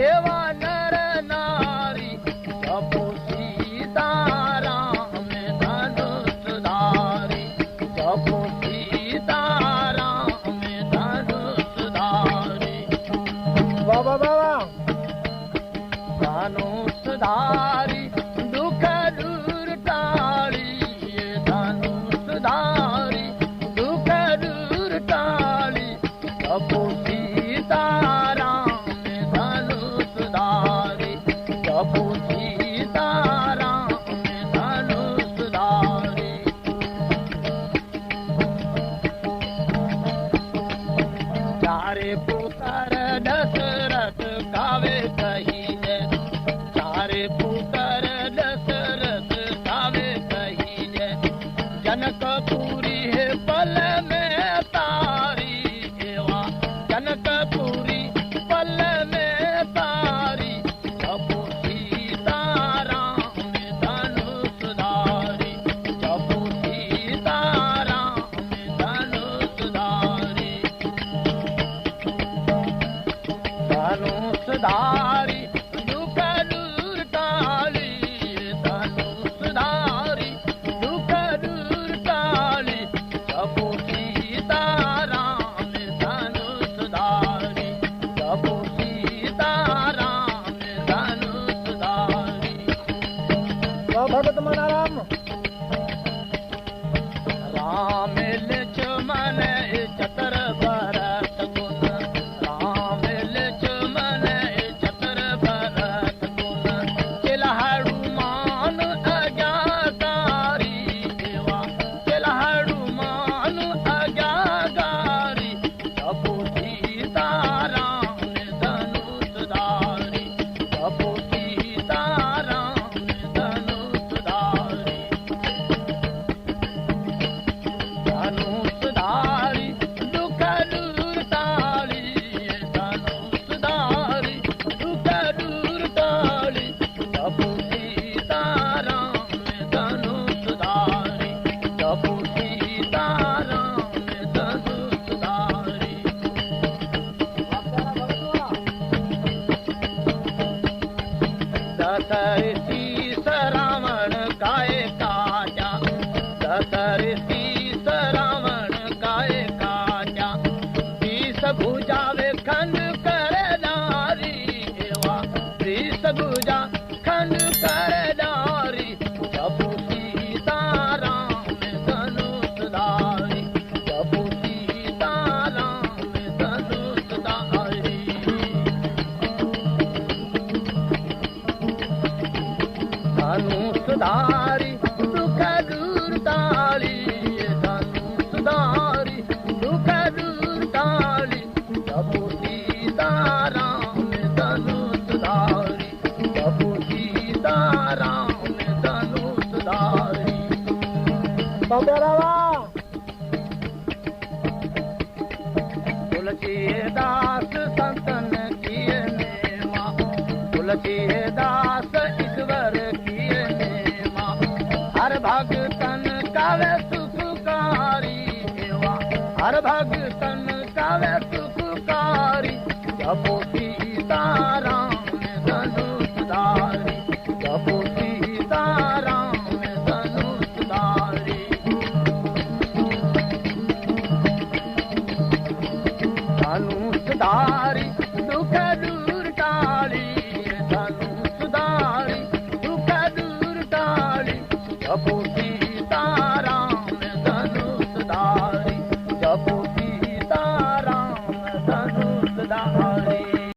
एवा नर नारी जपो सीताराम धनुष धारी जपो सीताराम धनुष धारी बाबा बाबा धनुष धारी दुख दूर टाळी धनुष धारी दुख दूर टाळी जपो सीताराम धनुष धारी जपो सीताराम धनुष धारी चारे पुत्र दशरथ गावे कहीने चारे पुत्र दशरथ गावे कहीने जनकपुरी है पल में तारी एवा जनकपुरी पल में तारी जपो सीताराम धनुष धारी जपो सीताराम धनुष धारी धनुष धारी दुख दूर टाळी धनुष धारी दुख दूर टाळी जपो सीताराम धनुष धारी जपो सीताराम धनुष धारी भगत मनाराम राम लक्ष्मण चतर भरत गुण राम लक्ष्मण चतर भरत गुण चला हनुमान आज्ञाकारी देवा चला हनुमान आज्ञाकारी जपो सीताराम धनुष धारी जपो सीताराम धनुष धारी धनुष धारी दुख दूर टाळी धनुष धारी दुख दूर टाळी जपो सीताराम धनुष धारी जपो सीताराम धनुष धारी दशरथी रावण काय काजा दशरथी रावण काय काजा 20 भुजावे खंड करणारी एवा 20 भुजा खंड करणारी जपो सीताराम धनुष धारी जपो सीताराम धनुष धारी धनुष धारी दुख दूर टाळी धनुष धारी दुख दूर टाळी जपो सीताराम धनुष धारी जपो सीताराम धनुष धारी बाबा रावा तुलसीदास संतन किए नेमा तुलसीदास ईश्वर किए नेमा हर भगतन कावे सुखकारी एवा हर भगतन कावे सुखकारी जपो सीताराम धनुष धारी जपो